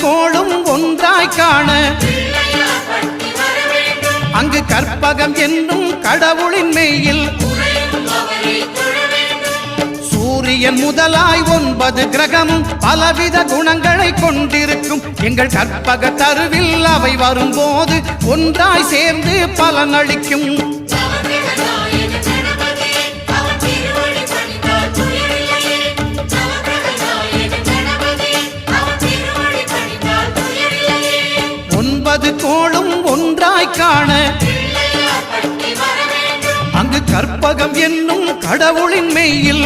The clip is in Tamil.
கோளும் ஒன்றாய் காண அங்கு கற்பகம் என்னும் கடவுளின் மெய்யில் சூரியன் முதலாய் 9 கிரகமும் பலவித குணங்களை கொண்டிருக்கும் எங்கள் கற்பக தருவில் அவை வரும்போது ஒன்றாய் சேர்ந்து பலனளிக்கும். கோளும் ஒன்றாய் காண அங்கு கற்பகம் என்னும் கடவுளின் மெய்யில்